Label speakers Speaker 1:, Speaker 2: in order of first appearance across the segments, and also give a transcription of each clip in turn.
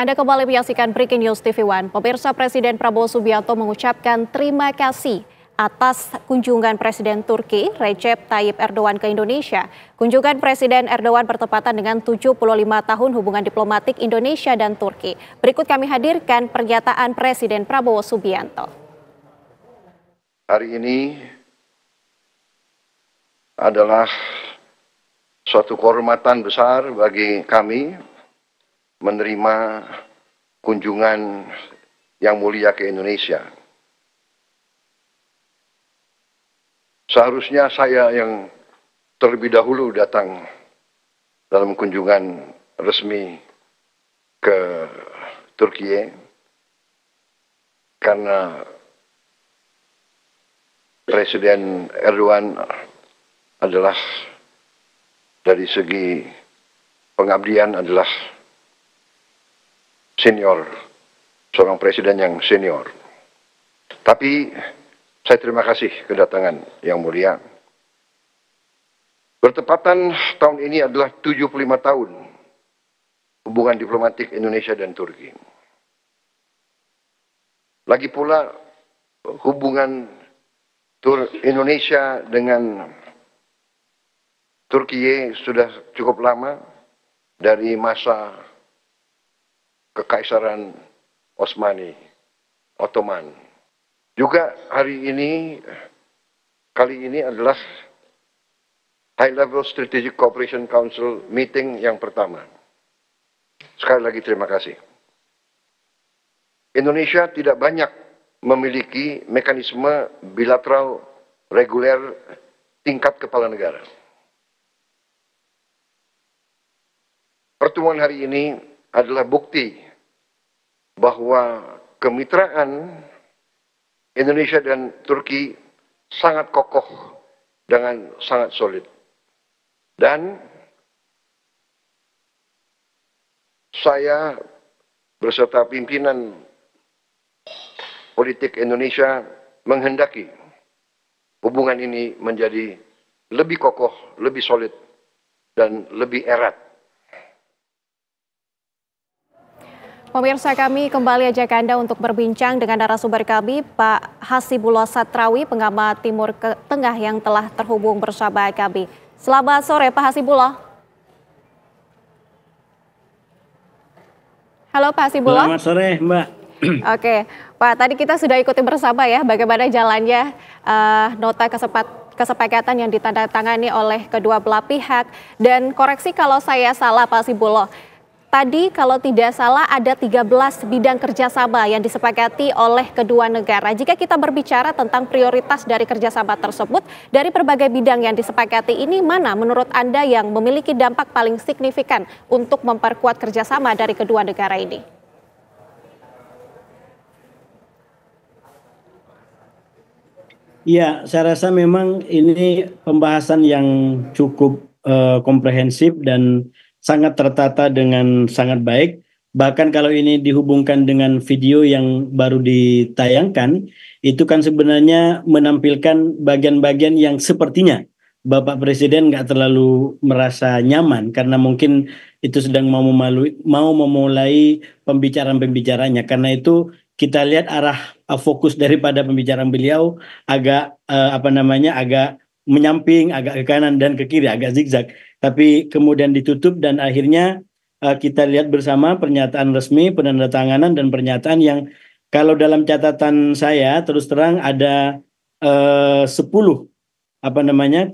Speaker 1: Anda kembali menyaksikan Breaking News TV One. Pemirsa, Presiden Prabowo Subianto mengucapkan terima kasih atas kunjungan Presiden Turki Recep Tayyip Erdogan ke Indonesia. Kunjungan Presiden Erdogan bertepatan dengan 75 tahun hubungan diplomatik Indonesia dan Turki. Berikut kami hadirkan pernyataan Presiden Prabowo Subianto.
Speaker 2: Hari ini adalah suatu kehormatan besar bagi kami menerima kunjungan yang mulia ke Indonesia. Seharusnya saya yang terlebih dahulu datang dalam kunjungan resmi ke Turki, karena Presiden Erdogan adalah dari segi pengabdian adalah senior, seorang presiden yang senior. Tapi saya terima kasih kedatangan yang mulia. Bertepatan tahun ini adalah 75 tahun hubungan diplomatik Indonesia dan Turki. Lagi pula hubungan Indonesia dengan Turki sudah cukup lama, dari masa Kekaisaran Ottoman. Juga kali ini adalah High Level Strategic Cooperation Council meeting yang pertama. Sekali lagi terima kasih. Indonesia tidak banyak memiliki mekanisme bilateral reguler tingkat kepala negara. Pertemuan hari ini adalah bukti bahwa kemitraan Indonesia dan Turki sangat kokoh dengan sangat solid. Dan saya beserta pimpinan politik Indonesia menghendaki hubungan ini menjadi lebih kokoh, lebih solid, dan lebih erat.
Speaker 1: Pemirsa, kami kembali ajak Anda untuk berbincang dengan narasumber kami, Pak Hasibullah Satrawi, pengamat Timur Tengah yang telah terhubung bersama kami. Selamat sore, Pak Hasibullah. Halo, Pak Hasibullah.
Speaker 3: Selamat sore, Mbak.
Speaker 1: Oke, Pak, tadi kita sudah ikuti bersama ya bagaimana jalannya nota kesepakatan yang ditandatangani oleh kedua belah pihak. Dan koreksi kalau saya salah, Pak Hasibullah. Tadi kalau tidak salah ada 13 bidang kerjasama yang disepakati oleh kedua negara. Jika kita berbicara tentang prioritas dari kerjasama tersebut, dari berbagai bidang yang disepakati ini, mana menurut Anda yang memiliki dampak paling signifikan untuk memperkuat kerjasama dari kedua negara ini?
Speaker 3: Ya, saya rasa memang ini pembahasan yang cukup komprehensif dan sangat tertata dengan sangat baik. Bahkan kalau ini dihubungkan dengan video yang baru ditayangkan, itu kan sebenarnya menampilkan bagian-bagian yang sepertinya Bapak Presiden nggak terlalu merasa nyaman karena mungkin itu sedang mau memulai pembicaraan-pembicaranya. Karena itu kita lihat arah fokus daripada pembicaraan beliau agak agak menyamping, agak ke kanan dan ke kiri, agak zigzag. Tapi kemudian ditutup dan akhirnya kita lihat bersama pernyataan resmi, penandatanganan dan pernyataan yang kalau dalam catatan saya terus terang ada 10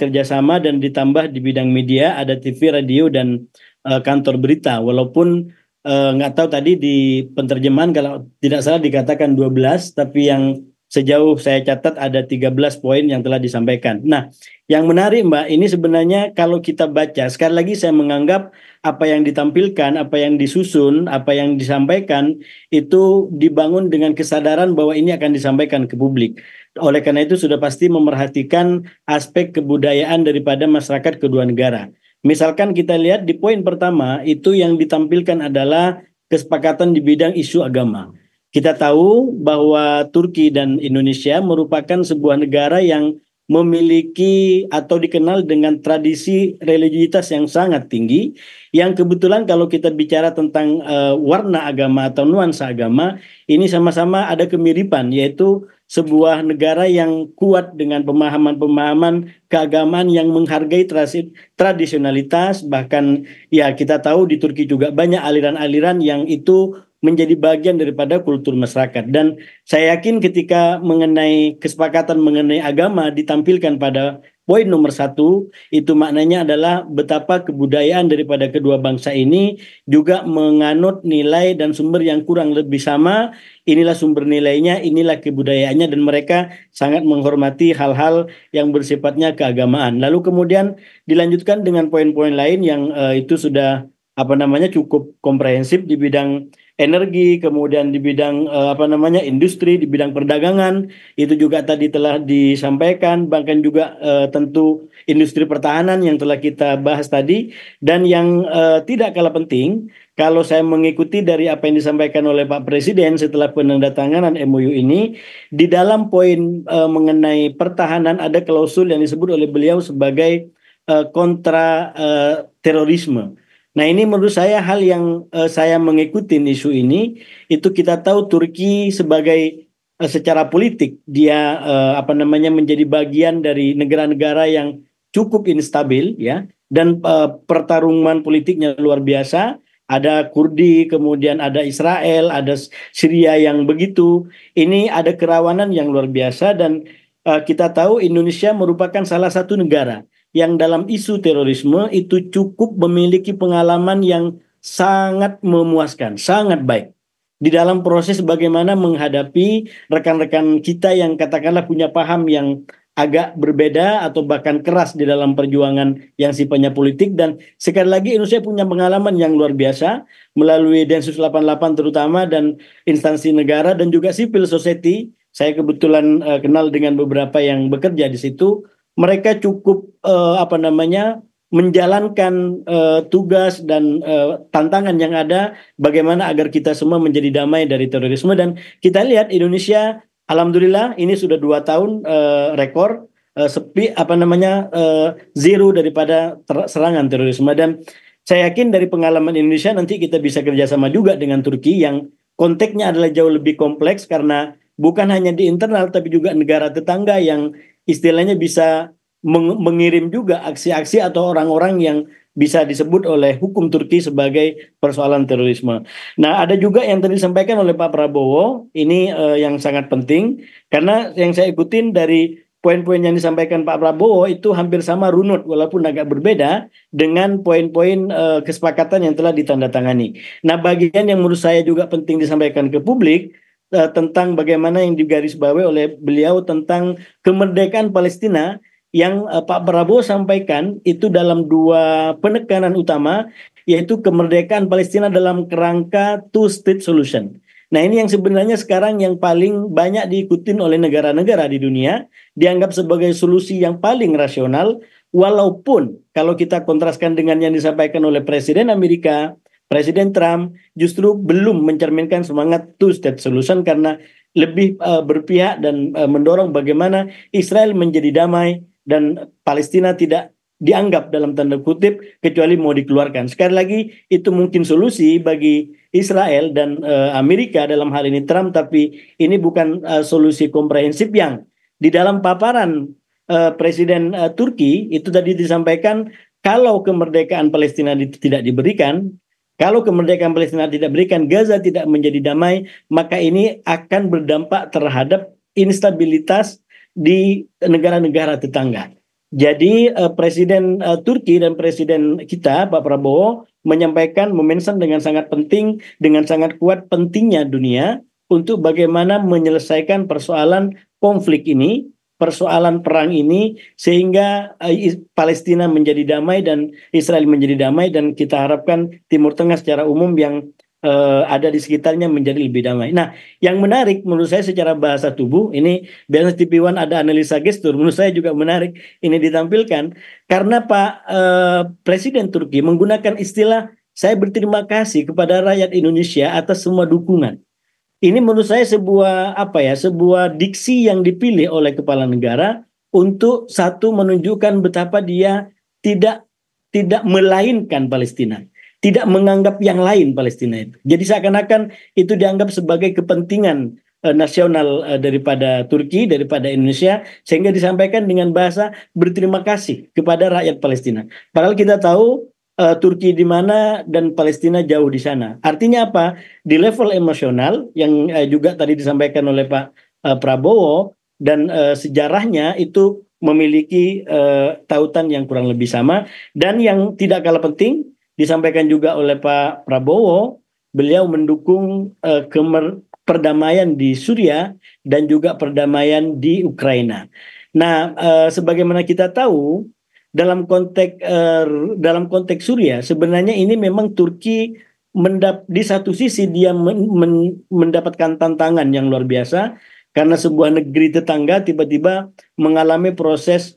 Speaker 3: kerjasama dan ditambah di bidang media, ada TV, radio dan kantor berita. Walaupun nggak tahu tadi di penerjemahan kalau tidak salah dikatakan 12, tapi yang sejauh saya catat ada 13 poin yang telah disampaikan. Nah, yang menarik Mbak, ini sebenarnya kalau kita baca, sekali lagi saya menganggap apa yang ditampilkan, apa yang disusun, apa yang disampaikan, itu dibangun dengan kesadaran bahwa ini akan disampaikan ke publik. Oleh karena itu sudah pasti memerhatikan aspek kebudayaan daripada masyarakat kedua negara. Misalkan kita lihat di poin pertama, itu yang ditampilkan adalah kesepakatan di bidang isu agama. Kita tahu bahwa Turki dan Indonesia merupakan sebuah negara yang memiliki atau dikenal dengan tradisi religiusitas yang sangat tinggi, yang kebetulan kalau kita bicara tentang warna agama atau nuansa agama, ini sama-sama ada kemiripan, yaitu sebuah negara yang kuat dengan pemahaman-pemahaman keagamaan yang menghargai tradisionalitas. Bahkan ya kita tahu di Turki juga banyak aliran-aliran yang itu menjadi bagian daripada kultur masyarakat. Dan saya yakin ketika mengenai kesepakatan mengenai agama ditampilkan pada poin nomor 1, itu maknanya adalah betapa kebudayaan daripada kedua bangsa ini juga menganut nilai dan sumber yang kurang lebih sama. Inilah sumber nilainya, inilah kebudayaannya, dan mereka sangat menghormati hal-hal yang bersifatnya keagamaan. Lalu kemudian dilanjutkan dengan poin-poin lain yang itu sudah cukup komprehensif di bidang energi, kemudian di bidang industri, di bidang perdagangan, itu juga tadi telah disampaikan, bahkan juga tentu industri pertahanan yang telah kita bahas tadi. Dan yang tidak kalah penting, kalau saya mengikuti dari apa yang disampaikan oleh Pak Presiden setelah penandatanganan MOU ini, di dalam poin mengenai pertahanan ada klausul yang disebut oleh beliau sebagai kontra terorisme. Nah, ini menurut saya hal yang saya mengikuti isu ini, itu kita tahu Turki sebagai secara politik dia menjadi bagian dari negara-negara yang cukup instabil, ya, dan pertarungan politiknya luar biasa. Ada Kurdi, kemudian ada Israel, ada Syria yang begitu. Ini ada kerawanan yang luar biasa, dan kita tahu Indonesia merupakan salah satu negara yang dalam isu terorisme itu cukup memiliki pengalaman yang sangat memuaskan, sangat baik di dalam proses bagaimana menghadapi rekan-rekan kita yang katakanlah punya paham yang agak berbeda atau bahkan keras di dalam perjuangan yang sifatnya politik. Dan sekali lagi Indonesia punya pengalaman yang luar biasa melalui Densus 88 terutama, dan instansi negara dan juga civil society. Saya kebetulan kenal dengan beberapa yang bekerja di situ. Mereka cukup menjalankan tugas dan tantangan yang ada bagaimana agar kita semua menjadi damai dari terorisme. Dan kita lihat Indonesia, alhamdulillah ini sudah 2 tahun rekor zero daripada serangan terorisme. Dan saya yakin dari pengalaman Indonesia nanti kita bisa kerjasama juga dengan Turki yang konteksnya adalah jauh lebih kompleks, karena bukan hanya di internal tapi juga negara tetangga yang istilahnya bisa mengirim juga aksi-aksi atau orang-orang yang bisa disebut oleh hukum Turki sebagai persoalan terorisme. Nah, ada juga yang tadi disampaikan oleh Pak Prabowo, ini yang sangat penting, karena yang saya ikutin dari poin-poin yang disampaikan Pak Prabowo itu hampir sama runut, walaupun agak berbeda dengan poin-poin kesepakatan yang telah ditandatangani. Nah, bagian yang menurut saya juga penting disampaikan ke publik, tentang bagaimana yang digarisbawahi oleh beliau tentang kemerdekaan Palestina yang Pak Prabowo sampaikan itu dalam 2 penekanan utama, yaitu kemerdekaan Palestina dalam kerangka two-state solution. Nah, ini yang sebenarnya sekarang yang paling banyak diikutin oleh negara-negara di dunia, dianggap sebagai solusi yang paling rasional, walaupun kalau kita kontraskan dengan yang disampaikan oleh Presiden Amerika, Presiden Trump justru belum mencerminkan semangat two-state solution, karena lebih berpihak dan mendorong bagaimana Israel menjadi damai dan Palestina tidak dianggap dalam tanda kutip kecuali mau dikeluarkan. Sekali lagi itu mungkin solusi bagi Israel dan Amerika dalam hal ini Trump, tapi ini bukan solusi komprehensif yang di dalam paparan Presiden Turki itu tadi disampaikan, kalau kemerdekaan Palestina tidak diberikan, kalau kemerdekaan Palestina tidak diberikan, Gaza tidak menjadi damai, maka ini akan berdampak terhadap instabilitas di negara-negara tetangga. Jadi Presiden Turki dan Presiden kita Pak Prabowo menyampaikan, memention dengan sangat penting, dengan sangat kuat pentingnya dunia untuk bagaimana menyelesaikan persoalan konflik ini, persoalan perang ini, sehingga Palestina menjadi damai dan Israel menjadi damai, dan kita harapkan Timur Tengah secara umum yang ada di sekitarnya menjadi lebih damai. Nah, yang menarik menurut saya secara bahasa tubuh, ini biasanya TV One ada analisa gestur, menurut saya juga menarik ini ditampilkan, karena Pak Presiden Turki menggunakan istilah, saya berterima kasih kepada rakyat Indonesia atas semua dukungan. Ini menurut saya sebuah sebuah diksi yang dipilih oleh kepala negara untuk satu menunjukkan betapa dia tidak tidak melainkan Palestina, tidak menganggap yang lain Palestina itu. Jadi seakan-akan itu dianggap sebagai kepentingan nasional daripada Turki, daripada Indonesia, sehingga disampaikan dengan bahasa berterima kasih kepada rakyat Palestina. Padahal kita tahu Turki di mana dan Palestina jauh di sana. Artinya apa? Di level emosional yang juga tadi disampaikan oleh Pak Prabowo dan sejarahnya itu memiliki tautan yang kurang lebih sama. Dan yang tidak kalah penting disampaikan juga oleh Pak Prabowo, beliau mendukung perdamaian di Suriah dan juga perdamaian di Ukraina. Nah, sebagaimana kita tahu dalam konteks Suriah sebenarnya ini memang Turki di satu sisi dia mendapatkan tantangan yang luar biasa karena sebuah negeri tetangga tiba-tiba mengalami proses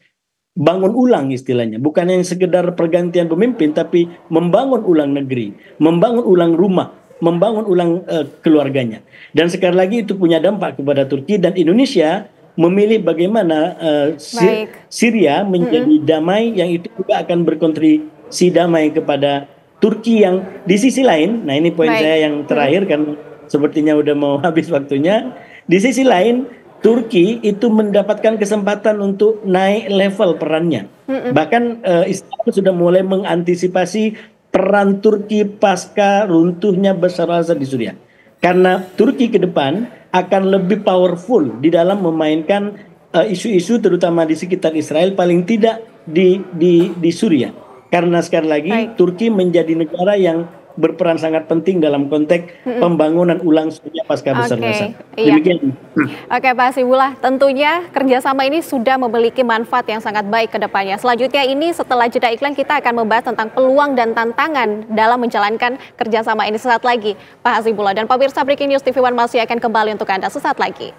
Speaker 3: bangun ulang istilahnya, bukan yang sekedar pergantian pemimpin tapi membangun ulang negeri, membangun ulang rumah, membangun ulang keluarganya. Dan sekali lagi itu punya dampak kepada Turki dan Indonesia memilih bagaimana Syria menjadi damai yang itu juga akan berkontribusi damai kepada Turki yang di sisi lain, nah ini poin saya yang terakhir kan sepertinya udah mau habis waktunya. Di sisi lain Turki itu mendapatkan kesempatan untuk naik level perannya. Bahkan Israel sudah mulai mengantisipasi peran Turki pasca runtuhnya Bashar al-Assad di Suriah. Karena Turki ke depan akan lebih powerful di dalam memainkan isu-isu terutama di sekitar Israel, paling tidak di Suriah. Karena sekali lagi Turki menjadi negara yang berperan sangat penting dalam konteks pembangunan ulang Suriah pasca Bashar al-Assad. Demikian.
Speaker 1: Oke Pak Hasibullah, tentunya kerjasama ini sudah memiliki manfaat yang sangat baik ke depannya. Selanjutnya ini setelah jeda iklan kita akan membahas tentang peluang dan tantangan dalam menjalankan kerjasama ini sesaat lagi Pak Hasibullah. Dan pemirsa Breaking News TV One masih akan kembali untuk Anda sesaat lagi.